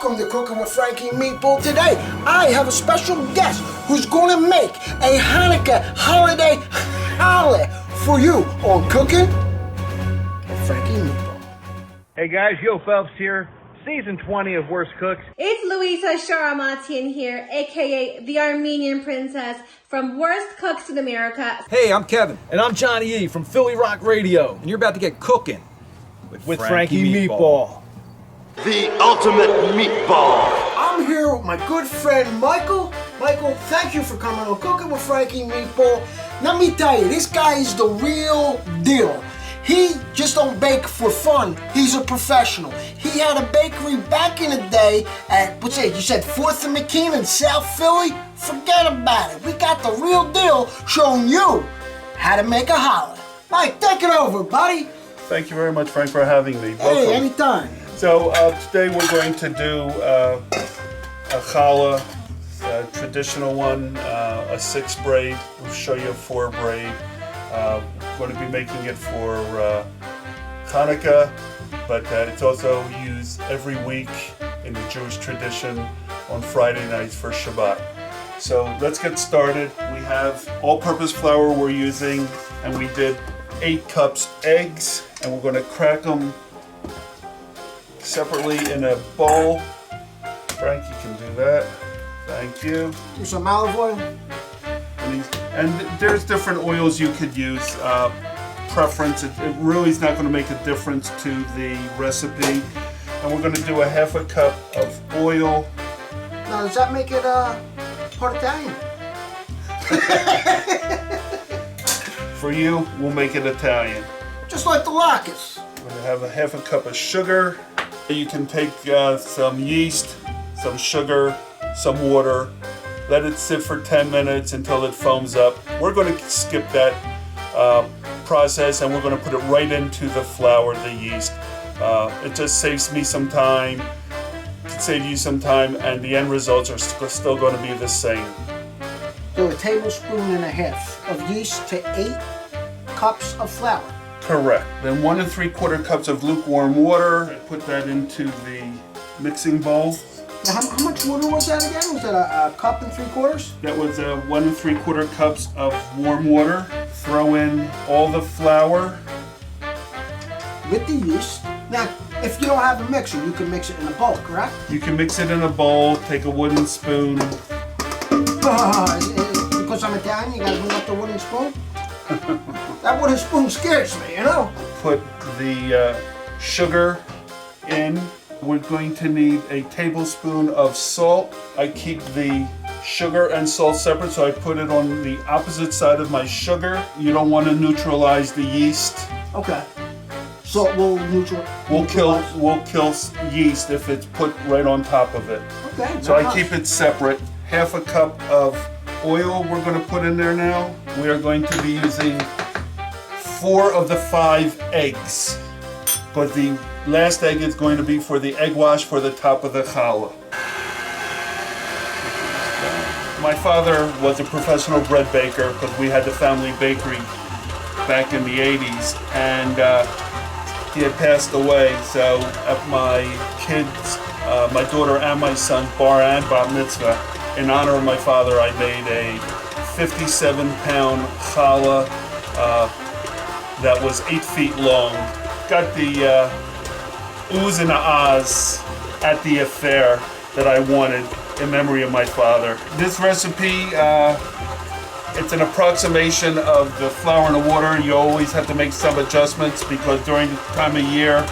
welcome to Cooking with Frankie Meatball. Today, I have a special guest who's going to make a Hanukkah holiday challah for you on Cooking with Frankie Meatball. Hey guys, Yo Phelps here. Season 20 of Worst Cooks. It's Louisa Sharamatian here, aka the Armenian Princess from Worst Cooks in America. Hey, I'm Kevin. And I'm Johnny E. from Philly Rock Radio. And you're about to get cooking with Frankie Meatball. The ultimate meatball. I'm here with my good friend Michael. Michael, thank you for coming on Cooking with Frankie Meatball. Let me tell you, this guy is the real deal. He just don't bake for fun. He's a professional. He had a bakery back in the day at, what's it, you said 4th and McKean in South Philly? Forget about it. We got the real deal showing you how to make a challah. Mike, take it over, buddy. Thank you very much, Frank, for having me. Hey, Welcome. anytime. So today we're going to do a challah, a traditional one, a 6 braid. We'll show you a 4 braid. Going to be making it for Hanukkah, but it's also used every week in the Jewish tradition on Friday nights for Shabbat. So let's get started. We have all-purpose flour we're using, and we did 8 cups eggs, and we're going to crack them separately in a bowl. Frank, you can do that. Thank you. Do some olive oil. And there's different oils you could use. Preference, it really is not going to make a difference to the recipe. And we're going to do a half a cup of oil. Now, does that make it part Italian? For you, we'll make it Italian. Just like the Lacus. We're going to have a half a cup of sugar. You can take some yeast, some sugar, some water. Let it sit for 10 minutes until it foams up. We're going to skip that process and we're going to put it right into the flour, the yeast. It just saves me some time, can save you some time, and the end results are still going to be the same. So 1.5 tablespoons of yeast to 8 cups of flour. Correct. Then 1 3/4 cups of lukewarm water. Put that into the mixing bowl. Now, how much water was that again? Was that a cup and 3/4? That was 1 3/4 cups of warm water. Throw in all the flour. With the yeast. Now, if you don't have a mixer, you can mix it in a bowl, correct? You can mix it in a bowl, take a wooden spoon. Because I'm Italian, you gotta bring up the wooden spoon? That wooden spoon scares me, you know? Put the sugar in. We're going to need a tablespoon of salt. I keep the sugar and salt separate, so I put it on the opposite side of my sugar. You don't want to neutralize the yeast. Okay. Salt will neutralize. We'll kill yeast if it's put right on top of it. Okay. So I keep it separate. Half a cup of oil we're going to put in there now. We are going to be using 4 of the 5 eggs. But the last egg is going to be for the egg wash for the top of the challah. My father was a professional bread baker because we had the family bakery back in the 80s, and he had passed away. So at my kids, my daughter and my son's bar and bat mitzvah, in honor of my father, I made a 57-pound challah that was 8 feet long. Got the oohs and ahs at the affair that I wanted in memory of my father. This recipe, it's an approximation of the flour and the water. You always have to make some adjustments because during the time of year,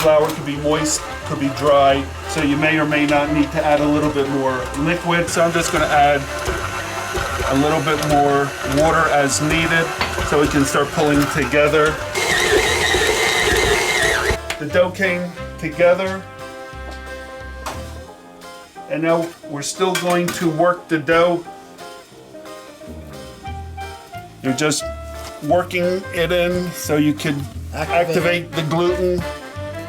flour could be moist, could be dry, so you may or may not need to add a little bit more liquid. So I'm just going to add a little bit more water as needed so we can start pulling together. The dough came together, and now we're still going to work the dough. You're just working it in so you can activate the gluten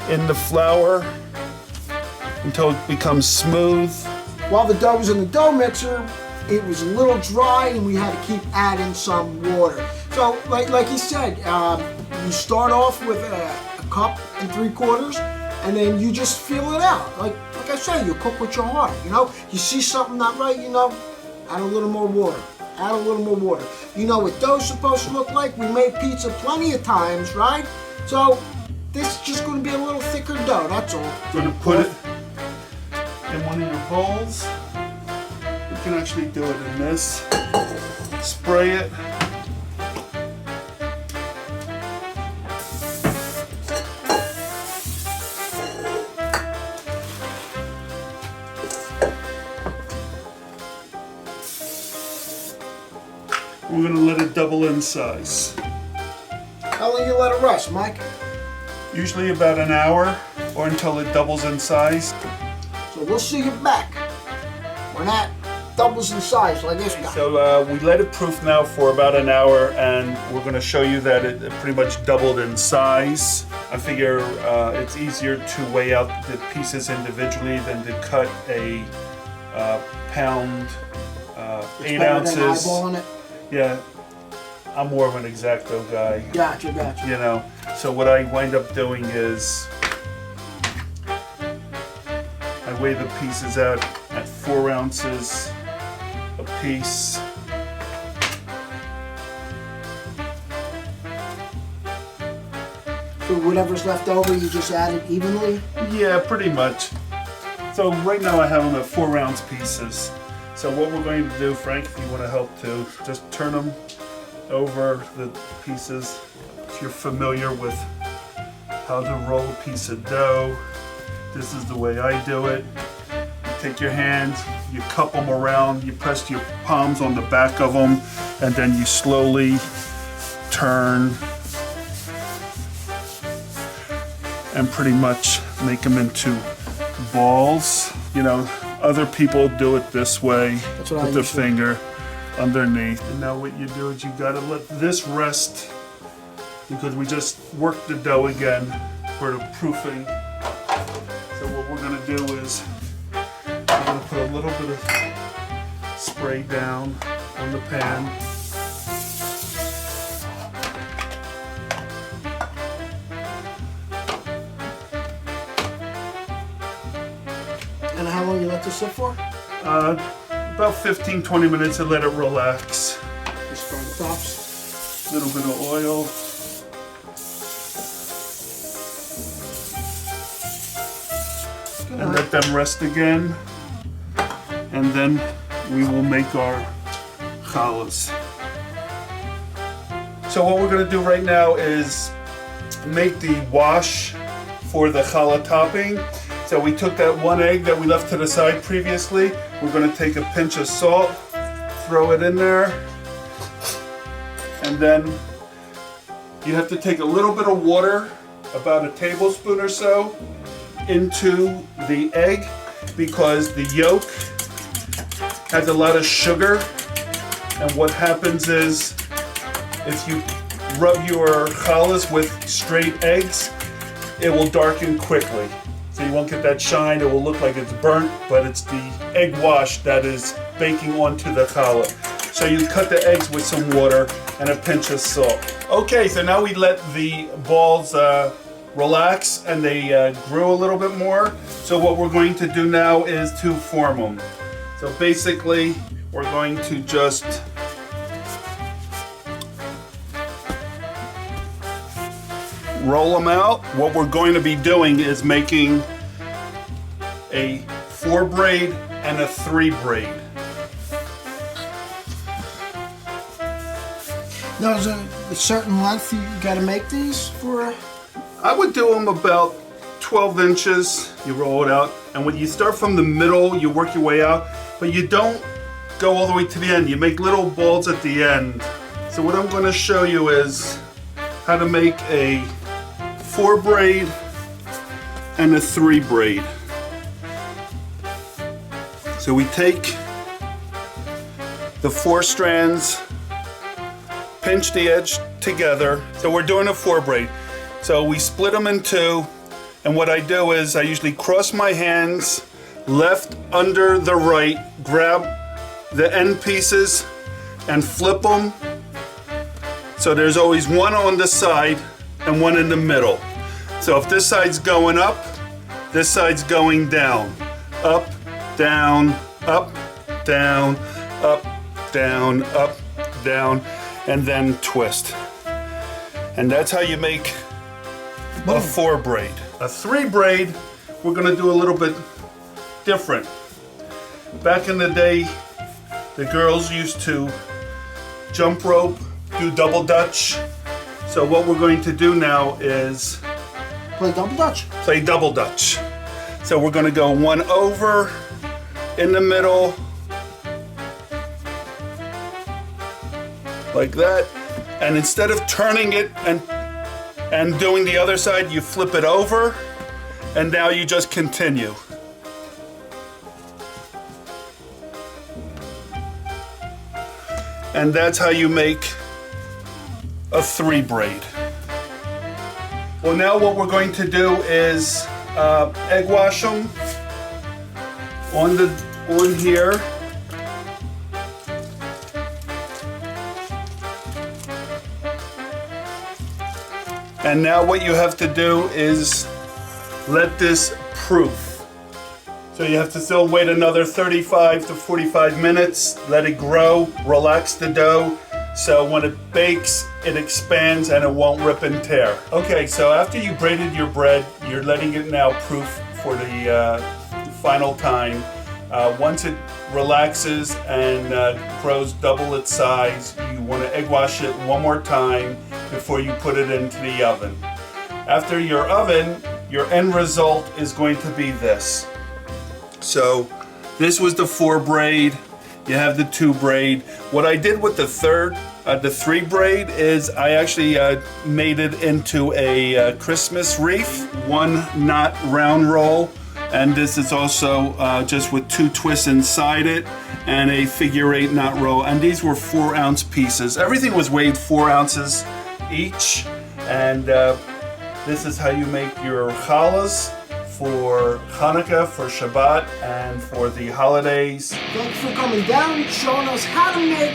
in the flour until it becomes smooth. While the dough was in the dough mixer, it was a little dry and we had to keep adding some water. So like he said, you start off with a cup and 3/4, and then you just feel it out. Like I say, you cook with your heart, you know? You see something not right, you know, add a little more water. Add a little more water. You know what dough's supposed to look like? We made pizza plenty of times, right? So this is just going to be a little thicker dough, that's all. I'm going to put it in one of your bowls. You can actually do it in this. Spray it. We're going to let it double in size. How long you let it rest, Mike? Usually about an hour or until it doubles in size. So we'll see you back when that doubles in size like this guy. So we let it proof now for about an hour, and we're going to show you that it pretty much doubled in size. I figure it's easier to weigh out the pieces individually than to cut a pound, 8 ounces. Eyeballing it. Yeah, I'm more of an exacto guy. Gotcha. You know, so what I wind up doing is I weigh the pieces out at 4 ounces a piece. So whatever's left over, you just add it evenly? Yeah, pretty much. So right now I have them at 4 ounce pieces. So what we're going to do, Frank, if you want to help too, just turn them over the pieces. If you're familiar with how to roll a piece of dough, this is the way I do it. You take your hands, you cup them around, you press your palms on the back of them, and then you slowly turn and pretty much make them into balls. You know, other people do it this way. That's what I Put the usually finger underneath. And now what you do is you gotta let this rest, because we just worked the dough again for the proofing. So what we're gonna do is we're gonna put a little bit of spray down on the pan. And how long you let this sit for? About 15-20 minutes and let it relax. Just from the tops. A little bit of oil. And let them rest again. And then we will make our challahs. So what we're going to do right now is make the wash for the challah topping. So we took that one egg that we left to the side previously. We're going to take a pinch of salt, throw it in there, and then you have to take a little bit of water, about a tablespoon or so, into the egg, because the yolk has a lot of sugar, and what happens is if you rub your challahs with straight eggs, it will darken quickly. So you won't get that shine, it will look like it's burnt, but it's the egg wash that is baking onto the challah. So you cut the eggs with some water and a pinch of salt. Okay, so now we let the balls relax and they grew a little bit more. So what we're going to do now is to form them. So basically, we're going to just roll them out. What we're going to be doing is making a 4 braid and a 3 braid. Now, is there a certain length you got to make these for? I would do them about 12 inches. You roll it out, and when you start from the middle, you work your way out, but you don't go all the way to the end. You make little balls at the end. So what I'm going to show you is how to make a 4 braid and a 3 braid. So we take the 4 strands, pinch the edge together. So we're doing a 4 braid. So we split them in 2, and what I do is I usually cross my hands, left under the right, grab the end pieces and flip them. So there's always one on the side and one in the middle. So if this side's going up, This side's going down. Up, down, up, down, up, down, up, down, and then twist. And that's how you make a 4 braid. A 3 braid, we're gonna do a little bit different. Back in the day, the girls used to jump rope, do double dutch. So what we're going to do now is Play double dutch. play double dutch. So we're gonna go one over, in the middle, like that. And instead of turning it and doing the other side, you flip it over, and now you just continue. And that's how you make a 3 braid. Well, now what we're going to do is egg wash them on here. And now what you have to do is let this proof. So you have to still wait another 35 to 45 minutes, let it grow, relax the dough, so when it bakes, it expands and it won't rip and tear. Okay, so after you braided your bread, you're letting it now proof for the final time. Once it relaxes and grows double its size, you want to egg wash it one more time before you put it into the oven. After your oven, your end result is going to be this. So this was the 4 braid. You have the 2 braid. What I did with the 3 braid is I actually made it into a Christmas wreath, 1 knot round roll, and this is also just with 2 twists inside it and a figure 8 knot roll. And these were 4-ounce pieces. Everything was weighed 4 ounces each, and this is how you make your challahs for Hanukkah, for Shabbat, and for the holidays. Thanks for coming down and showing us how to make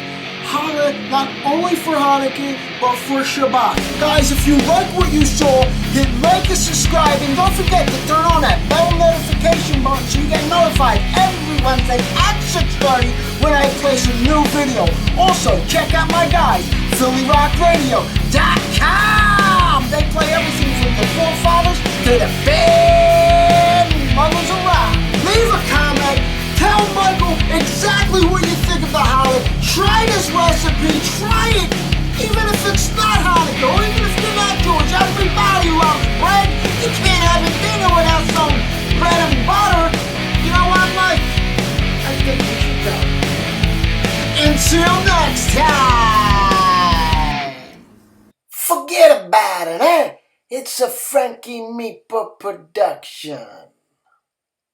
challah not only for Hanukkah, but for Shabbat. Guys, if you like what you saw, hit like and subscribe, and don't forget to turn on that bell notification button so you get notified every Wednesday at 6:30 when I place a new video. Also, check out my guys, PhillyRockRadio.com. They play everything from the forefathers to the band mothers around. Leave a comment. Tell Michael exactly what you think of the holiday. Try this recipe. Try it. Even if it's not Hanukkah, or even if you're not Jewish. Everybody loves bread. You can't have a dinner without some bread and butter. You know what, Mike? I think we should go. Until next time. Forget about it, eh? It's a Frankie Meatball production.